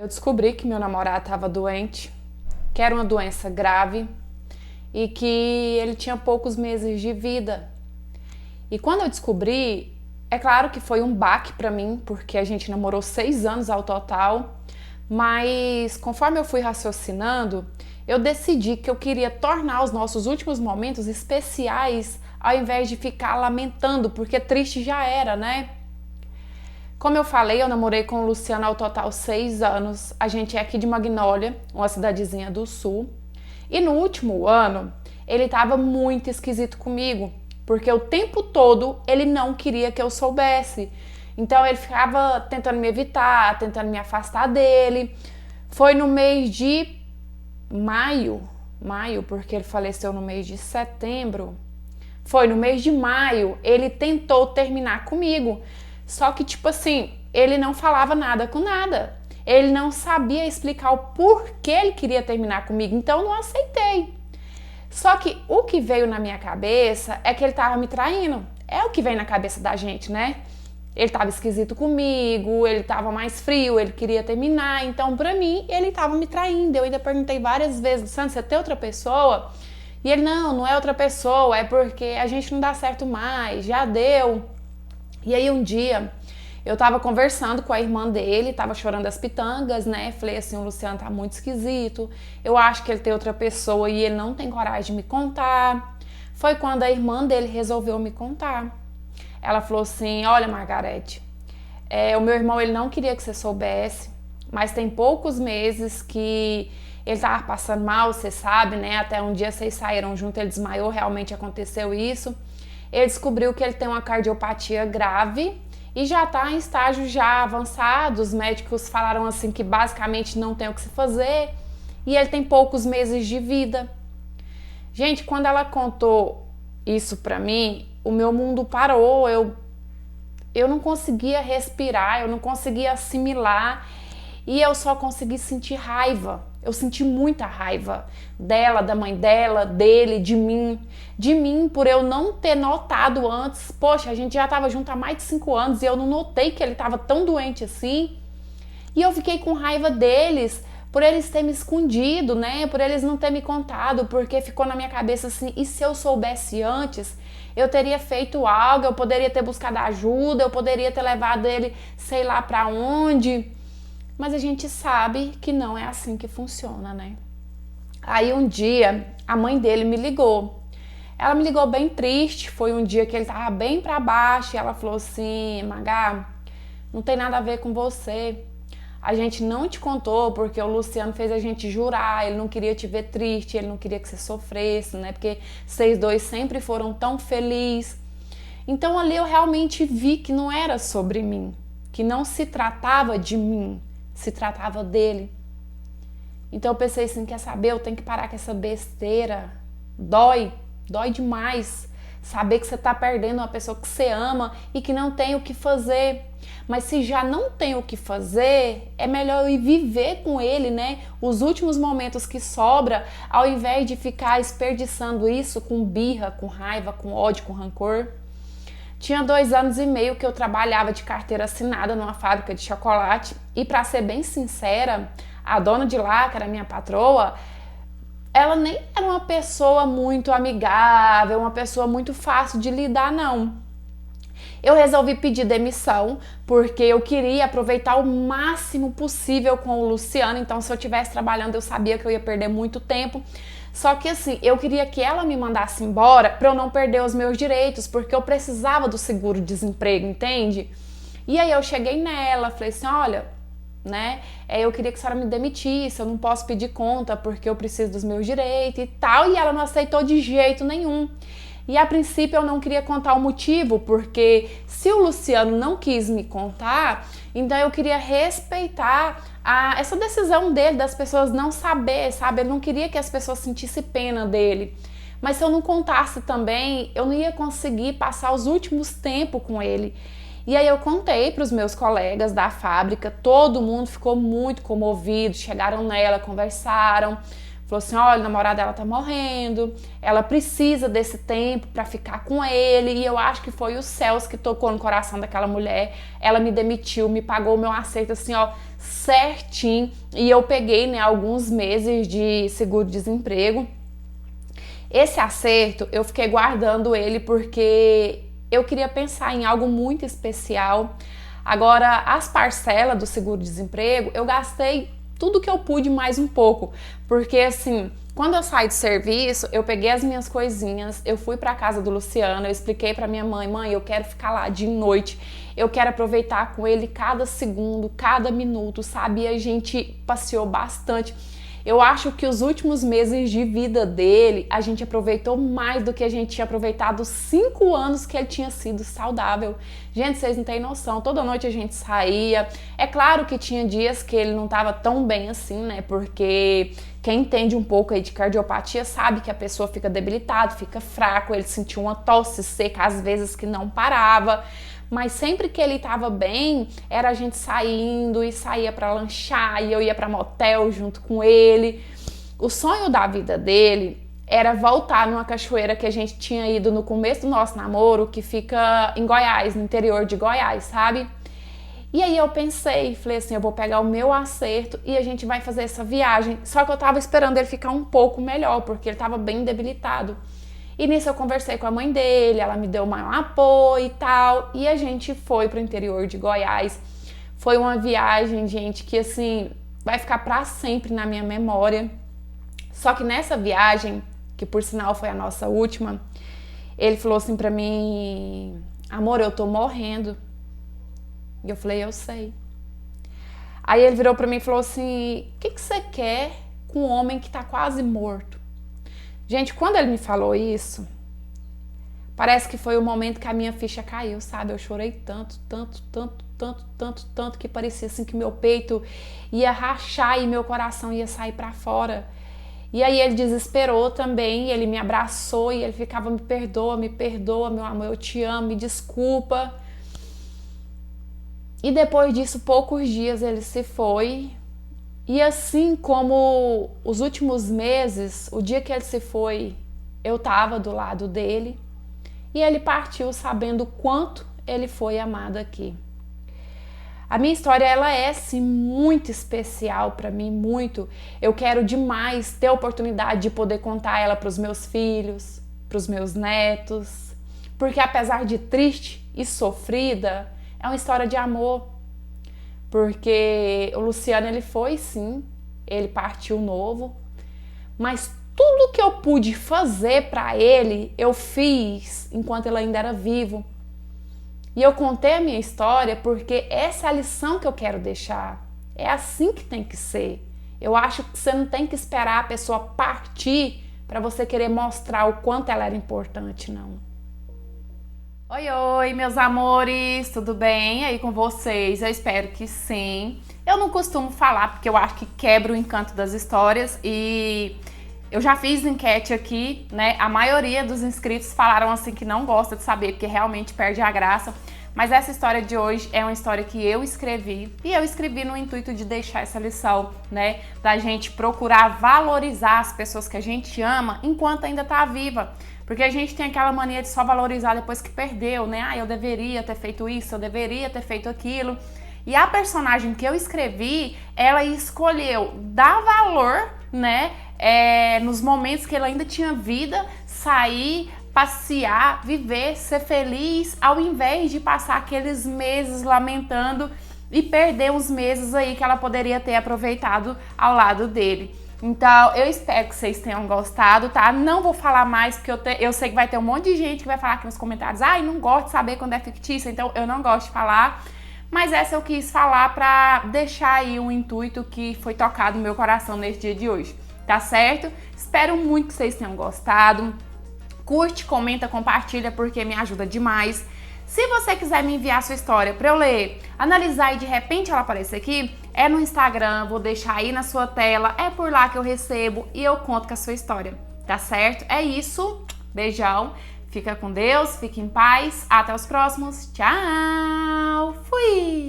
Eu descobri que meu namorado estava doente, que era uma doença grave e que ele tinha poucos meses de vida. E quando eu descobri, é claro que foi um baque para mim, porque a gente namorou 6 anos ao total, mas conforme eu fui raciocinando, eu decidi que eu queria tornar os nossos últimos momentos especiais ao invés de ficar lamentando, porque triste já era, né? Como eu falei, eu namorei com o Luciano ao total 6 anos. A gente é aqui de Magnólia, uma cidadezinha do sul. E no último ano, ele estava muito esquisito comigo, porque o tempo todo ele não queria que eu soubesse. Então ele ficava tentando me evitar, tentando me afastar dele. Foi no mês de maio, porque ele faleceu no mês de setembro. Foi no mês de maio, ele tentou terminar comigo. Só que, tipo assim, ele não falava nada com nada. Ele não sabia explicar o porquê ele queria terminar comigo, então eu não aceitei. Só que o que veio na minha cabeça é que ele tava me traindo. É o que vem na cabeça da gente, né? Ele tava esquisito comigo, ele tava mais frio, ele queria terminar. Então, pra mim, ele tava me traindo. Eu ainda perguntei várias vezes, Luciano, você tem outra pessoa? E ele, não é outra pessoa, é porque a gente não dá certo mais, já deu. E aí um dia eu tava conversando com a irmã dele, tava chorando as pitangas, né? Falei assim, o Luciano tá muito esquisito, eu acho que ele tem outra pessoa e ele não tem coragem de me contar. Foi quando a irmã dele resolveu me contar. Ela falou assim, olha, Margarete, o meu irmão ele não queria que você soubesse, mas tem poucos meses que ele tava passando mal, você sabe, né? Até um dia vocês saíram junto, ele desmaiou, realmente aconteceu isso. Ele descobriu que ele tem uma cardiopatia grave e já está em estágio já avançado. Os médicos falaram assim que basicamente não tem o que se fazer e ele tem poucos meses de vida. Gente, quando ela contou isso pra mim, o meu mundo parou. Eu não conseguia respirar, eu não conseguia assimilar e eu só consegui sentir raiva. Eu senti muita raiva dela, da mãe dela, dele, de mim. De mim por eu não ter notado antes. Poxa, a gente já estava junto há mais de 5 anos e eu não notei que ele estava tão doente assim. E eu fiquei com raiva deles por eles terem me escondido, né? Por eles não terem me contado, porque ficou na minha cabeça assim, e se eu soubesse antes, eu teria feito algo, eu poderia ter buscado ajuda, eu poderia ter levado ele sei lá pra onde. Mas a gente sabe que não é assim que funciona, né? Aí um dia, a mãe dele me ligou. Ela me ligou bem triste, foi um dia que ele tava bem pra baixo e ela falou assim, Magá, não tem nada a ver com você. A gente não te contou porque o Luciano fez a gente jurar, ele não queria te ver triste, ele não queria que você sofresse, né? Porque vocês dois sempre foram tão felizes. Então ali eu realmente vi que não era sobre mim, que não se tratava de mim, se tratava dele. Então eu pensei assim, quer saber, eu tenho que parar com essa besteira. Dói demais saber que você tá perdendo uma pessoa que você ama e que não tem o que fazer. Mas se já não tem o que fazer, é melhor eu ir viver com ele, né? Os últimos momentos que sobra, ao invés de ficar desperdiçando isso com birra, com raiva, com ódio, com rancor. Tinha 2 anos e meio que eu trabalhava de carteira assinada numa fábrica de chocolate e, para ser bem sincera, a dona de lá, que era minha patroa, ela nem era uma pessoa muito amigável, uma pessoa muito fácil de lidar, não. Eu resolvi pedir demissão porque eu queria aproveitar o máximo possível com o Luciano, então se eu estivesse trabalhando eu sabia que eu ia perder muito tempo. Só que assim, eu queria que ela me mandasse embora para eu não perder os meus direitos, porque eu precisava do seguro-desemprego, entende? E aí eu cheguei nela, falei assim, olha, né, eu queria que a senhora me demitisse, eu não posso pedir conta porque eu preciso dos meus direitos e tal, e ela não aceitou de jeito nenhum. E a princípio eu não queria contar o motivo, porque se o Luciano não quis me contar, então eu queria respeitar essa decisão dele, das pessoas não saber, sabe? Eu não queria que as pessoas sentissem pena dele. Mas se eu não contasse também, eu não ia conseguir passar os últimos tempos com ele. E aí eu contei para os meus colegas da fábrica, todo mundo ficou muito comovido, chegaram nela, conversaram. Falou assim, olha, a namorada dela tá morrendo, ela precisa desse tempo pra ficar com ele, e eu acho que foi os céus que tocou no coração daquela mulher. Ela me demitiu, me pagou o meu acerto assim, ó, certinho e eu peguei, né, alguns meses de seguro-desemprego. Esse acerto eu fiquei guardando ele porque eu queria pensar em algo muito especial. Agora, as parcelas do seguro-desemprego, eu gastei tudo que eu pude mais um pouco, porque assim, quando eu saí do serviço, eu peguei as minhas coisinhas, eu fui para casa do Luciano, eu expliquei para minha mãe, mãe, eu quero ficar lá de noite, eu quero aproveitar com ele cada segundo, cada minuto, sabe? E a gente passeou bastante. Eu acho que os últimos meses de vida dele, a gente aproveitou mais do que a gente tinha aproveitado os 5 anos que ele tinha sido saudável. Gente, vocês não têm noção, toda noite a gente saía. É claro que tinha dias que ele não estava tão bem assim, né? Porque quem entende um pouco aí de cardiopatia sabe que a pessoa fica debilitada, fica fraco, ele sentiu uma tosse seca, às vezes que não parava. Mas sempre que ele estava bem, era a gente saindo e saía para lanchar e eu ia para motel junto com ele. O sonho da vida dele era voltar numa cachoeira que a gente tinha ido no começo do nosso namoro, que fica em Goiás, no interior de Goiás, sabe? E aí eu pensei, falei assim, eu vou pegar o meu acerto e a gente vai fazer essa viagem. Só que eu tava esperando ele ficar um pouco melhor, porque ele tava bem debilitado. E nisso eu conversei com a mãe dele, ela me deu um apoio e tal, e a gente foi pro interior de Goiás. Foi uma viagem, gente, que assim, vai ficar pra sempre na minha memória. Só que nessa viagem, que por sinal foi a nossa última, ele falou assim pra mim, amor, eu tô morrendo. E eu falei, eu sei. Aí ele virou pra mim e falou assim, o que você quer com um homem que tá quase morto? Gente, quando ele me falou isso, parece que foi o momento que a minha ficha caiu, sabe? Eu chorei tanto, que parecia assim que meu peito ia rachar e meu coração ia sair pra fora. E aí ele desesperou também, ele me abraçou e ele ficava, me perdoa, meu amor, eu te amo, me desculpa. E depois disso, poucos dias ele se foi. E assim como os últimos meses, o dia que ele se foi, eu estava do lado dele e ele partiu sabendo o quanto ele foi amado aqui. A minha história, ela é sim muito especial para mim, muito. Eu quero demais ter a oportunidade de poder contar ela para os meus filhos, para os meus netos, porque apesar de triste e sofrida, é uma história de amor. Porque o Luciano, ele foi sim, ele partiu novo, mas tudo que eu pude fazer para ele, eu fiz enquanto ele ainda era vivo. E eu contei a minha história porque essa é a lição que eu quero deixar. É assim que tem que ser. Eu acho que você não tem que esperar a pessoa partir para você querer mostrar o quanto ela era importante, não. Oi, oi, meus amores, tudo bem aí com vocês? Eu espero que sim. Eu não costumo falar porque eu acho que quebra o encanto das histórias e eu já fiz enquete aqui, né? A maioria dos inscritos falaram assim que não gosta de saber porque realmente perde a graça. Mas essa história de hoje é uma história que eu escrevi e eu escrevi no intuito de deixar essa lição, né? Da gente procurar valorizar as pessoas que a gente ama enquanto ainda tá viva. Porque a gente tem aquela mania de só valorizar depois que perdeu, né? Ah, eu deveria ter feito isso, eu deveria ter feito aquilo. E a personagem que eu escrevi, ela escolheu dar valor, né? Nos momentos que ela ainda tinha vida, sair, passear, viver, ser feliz, ao invés de passar aqueles meses lamentando e perder uns meses aí que ela poderia ter aproveitado ao lado dele. Então, eu espero que vocês tenham gostado, tá? Não vou falar mais, porque eu sei que vai ter um monte de gente que vai falar aqui nos comentários, ai, não gosto de saber quando é fictícia, então eu não gosto de falar. Mas essa eu quis falar pra deixar aí um intuito que foi tocado no meu coração nesse dia de hoje, tá certo? Espero muito que vocês tenham gostado. Curte, comenta, compartilha, porque me ajuda demais. Se você quiser me enviar sua história para eu ler, analisar e de repente ela aparecer aqui, é no Instagram, vou deixar aí na sua tela, é por lá que eu recebo e eu conto com a sua história, tá certo? É isso, beijão, fica com Deus, fique em paz, até os próximos, tchau, fui!